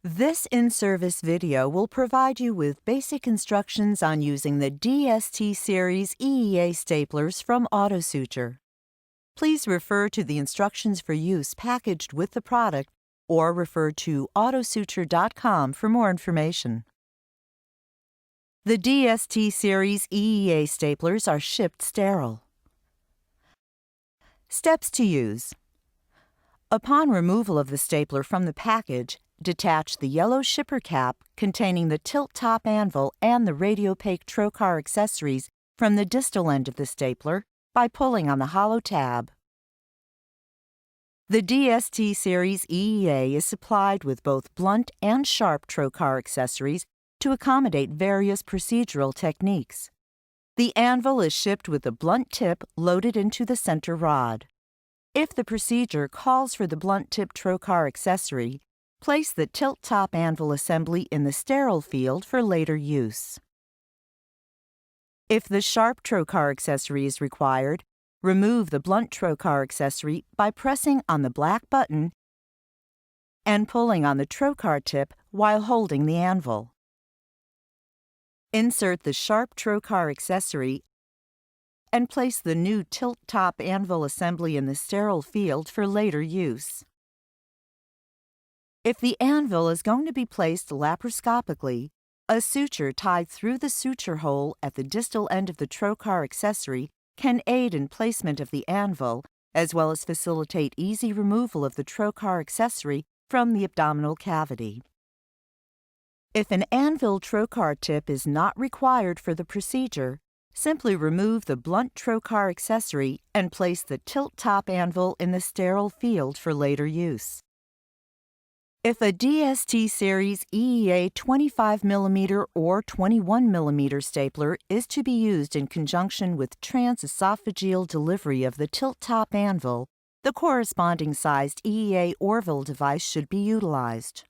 This in-service video will provide you with basic instructions on using the DST Series EEA staplers from Autosuture. Please refer to the instructions for use packaged with the product or refer to autosuture.com for more information. The DST Series EEA staplers are shipped sterile. Steps to use. Upon removal of the stapler from the package, detach the yellow shipper cap containing the tilt-top anvil and the radiopaque trocar accessories from the distal end of the stapler by pulling on the hollow tab. The DST Series EEA is supplied with both blunt and sharp trocar accessories to accommodate various procedural techniques. The anvil is shipped with the blunt tip loaded into the center rod. If the procedure calls for the blunt tip trocar accessory, place the tilt-top anvil assembly in the sterile field for later use. If the sharp trocar accessory is required, remove the blunt trocar accessory by pressing on the black button and pulling on the trocar tip while holding the anvil. Insert the sharp trocar accessory and place the new tilt-top anvil assembly in the sterile field for later use. If the anvil is going to be placed laparoscopically, a suture tied through the suture hole at the distal end of the trocar accessory can aid in placement of the anvil, as well as facilitate easy removal of the trocar accessory from the abdominal cavity. If an anvil trocar tip is not required for the procedure, simply remove the blunt trocar accessory and place the tilt-top anvil in the sterile field for later use. If a DST Series EEA 25mm or 21mm stapler is to be used in conjunction with transesophageal delivery of the tilt-top anvil, the corresponding sized EEA Orville device should be utilized.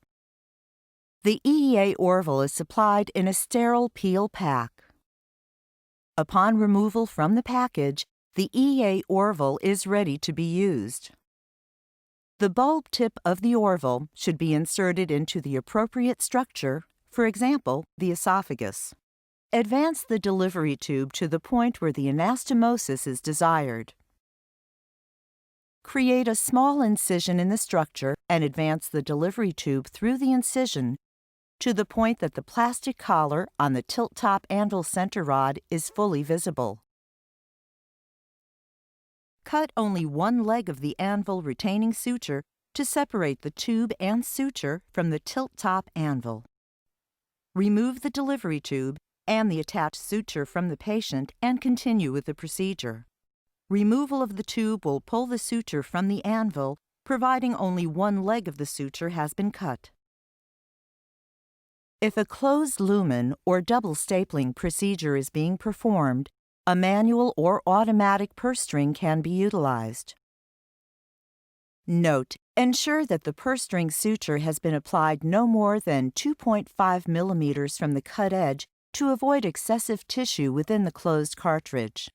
The EEA Orville is supplied in a sterile peel pack. Upon removal from the package, the EEA Orville is ready to be used. The bulb tip of the Orville should be inserted into the appropriate structure, for example, the esophagus. Advance the delivery tube to the point where the anastomosis is desired. Create a small incision in the structure and advance the delivery tube through the incision to the point that the plastic collar on the tilt-top anvil center rod is fully visible. Cut only one leg of the anvil retaining suture to separate the tube and suture from the tilt-top anvil. Remove the delivery tube and the attached suture from the patient and continue with the procedure. Removal of the tube will pull the suture from the anvil, providing only one leg of the suture has been cut. If a closed lumen or double stapling procedure is being performed, a manual or automatic purse string can be utilized. Note: ensure that the purse string suture has been applied no more than 2.5 mm from the cut edge to avoid excessive tissue within the closed cartridge.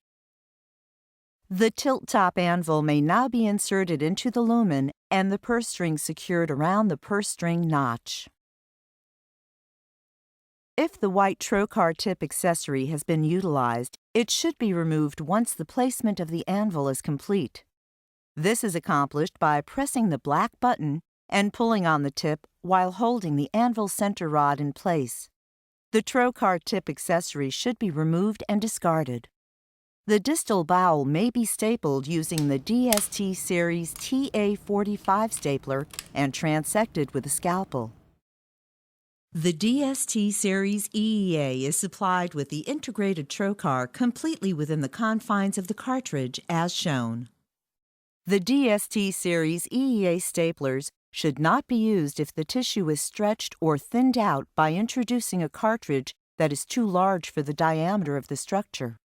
The tilt-top anvil may now be inserted into the lumen and the purse string secured around the purse string notch. If the white trocar tip accessory has been utilized, it should be removed once the placement of the anvil is complete. This is accomplished by pressing the black button and pulling on the tip while holding the anvil center rod in place. The trocar tip accessory should be removed and discarded. The distal bowel may be stapled using the DST Series TA45 stapler and transected with a scalpel. The DST Series EEA is supplied with the integrated trocar completely within the confines of the cartridge as shown. The DST Series EEA staplers should not be used if the tissue is stretched or thinned out by introducing a cartridge that is too large for the diameter of the structure.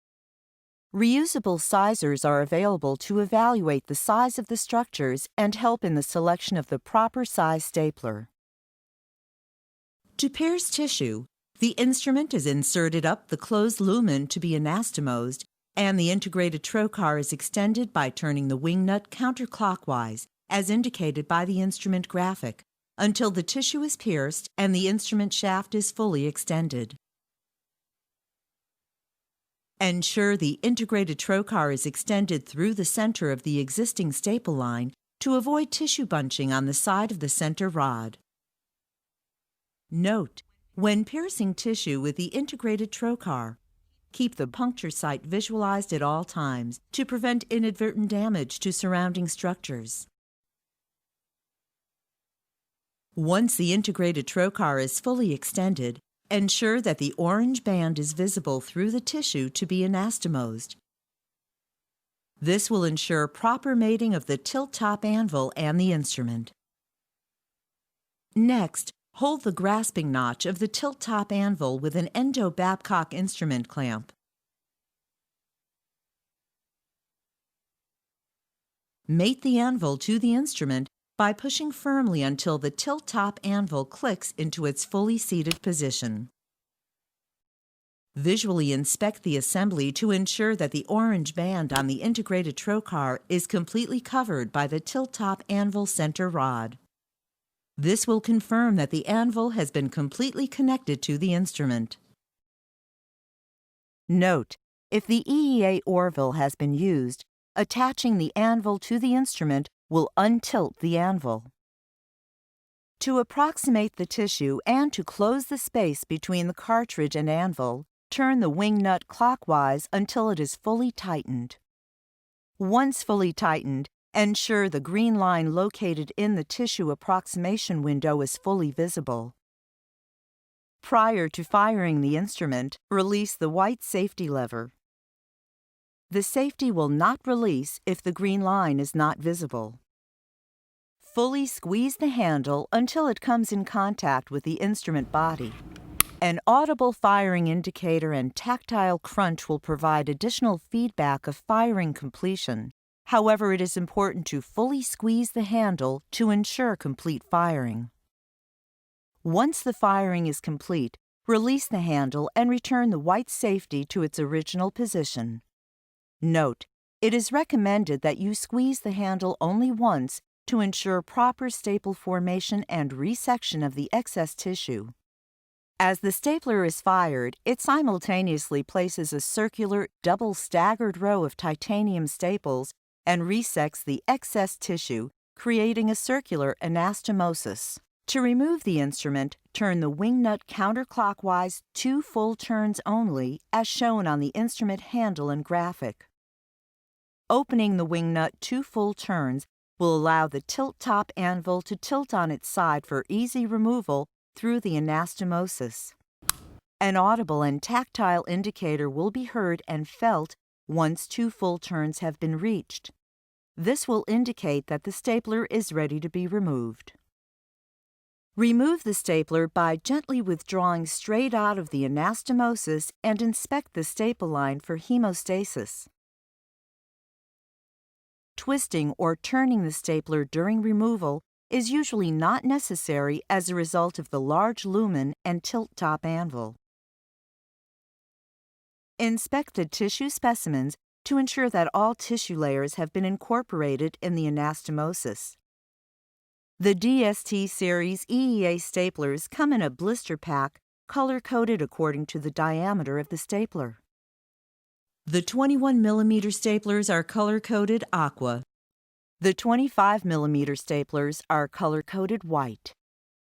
Reusable sizers are available to evaluate the size of the structures and help in the selection of the proper size stapler. To pierce tissue, the instrument is inserted up the closed lumen to be anastomosed, and the integrated trocar is extended by turning the wing nut counterclockwise, as indicated by the instrument graphic. until the tissue is pierced and the instrument shaft is fully extended. Ensure the integrated trocar is extended through the center of the existing staple line to avoid tissue bunching on the side of the center rod. Note: when piercing tissue with the integrated trocar, keep the puncture site visualized at all times to prevent inadvertent damage to surrounding structures. Once the integrated trocar is fully extended, ensure that the orange band is visible through the tissue to be anastomosed. This will ensure proper mating of the tilt-top anvil and the instrument. Next, hold the grasping notch of the tilt-top anvil with an endo-Babcock instrument clamp. Mate the anvil to the instrument by pushing firmly until the tilt-top anvil clicks into its fully seated position. Visually inspect the assembly to ensure that the orange band on the integrated trocar is completely covered by the tilt-top anvil center rod. This will confirm that the anvil has been completely connected to the instrument. Note: if the EEA Orville has been used, attaching the anvil to the instrument will untilt the anvil. To approximate the tissue and to close the space between the cartridge and anvil, turn the wing nut clockwise until it is fully tightened. Once fully tightened, ensure the green line located in the tissue approximation window is fully visible. Prior to firing the instrument, release the white safety lever. The safety will not release if the green line is not visible. Fully squeeze the handle until it comes in contact with the instrument body. An audible firing indicator and tactile crunch will provide additional feedback of firing completion. However, it is important to fully squeeze the handle to ensure complete firing. Once the firing is complete, release the handle and return the white safety to its original position. Note: it is recommended that you squeeze the handle only once to ensure proper staple formation and resection of the excess tissue. As the stapler is fired, it simultaneously places a circular, double staggered row of titanium staples and resects the excess tissue, creating a circular anastomosis. To remove the instrument, turn the wing nut counterclockwise 2 full turns only, as shown on the instrument handle and graphic. Opening the wing nut 2 full turns will allow the tilt-top anvil to tilt on its side for easy removal through the anastomosis. An audible and tactile indicator will be heard and felt once 2 full turns have been reached. This will indicate that the stapler is ready to be removed. Remove the stapler by gently withdrawing straight out of the anastomosis and inspect the staple line for hemostasis. Twisting or turning the stapler during removal is usually not necessary as a result of the large lumen and tilt-top anvil. Inspect the tissue specimens to ensure that all tissue layers have been incorporated in the anastomosis. The DST Series EEA staplers come in a blister pack color-coded according to the diameter of the stapler. The 21 mm staplers are color-coded aqua. The 25 mm staplers are color-coded white.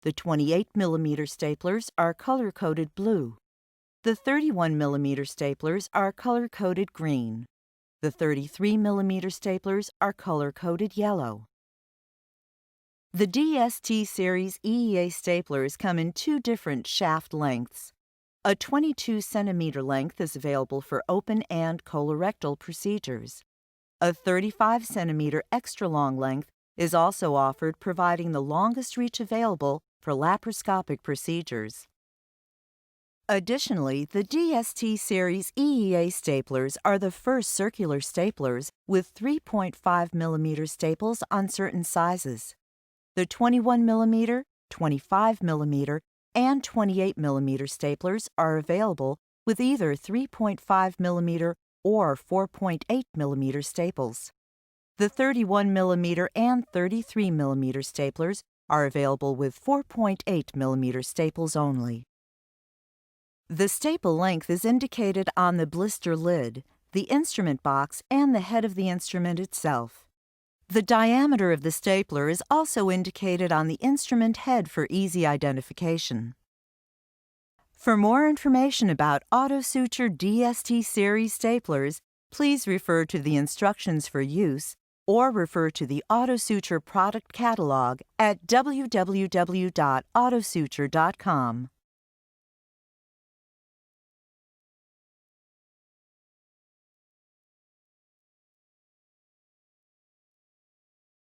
The 28 mm staplers are color-coded blue. The 31 mm staplers are color-coded green. The 33 mm staplers are color-coded yellow. The DST Series EEA staplers come in 2 different shaft lengths. A 22 cm length is available for open and colorectal procedures. A 35 cm extra long length is also offered, providing the longest reach available for laparoscopic procedures. Additionally, the DST Series EEA staplers are the first circular staplers with 3.5 mm staples on certain sizes. The 21 mm, 25 mm, and 28 mm staplers are available with either 3.5 mm or 4.8 mm staples. The 31 mm and 33 mm staplers are available with 4.8 millimeter staples only. The staple length is indicated on the blister lid, the instrument box, and the head of the instrument itself. The diameter of the stapler is also indicated on the instrument head for easy identification. For more information about Autosuture DST series staplers, please refer to the instructions for use or refer to the Autosuture product catalog at www.autosuture.com.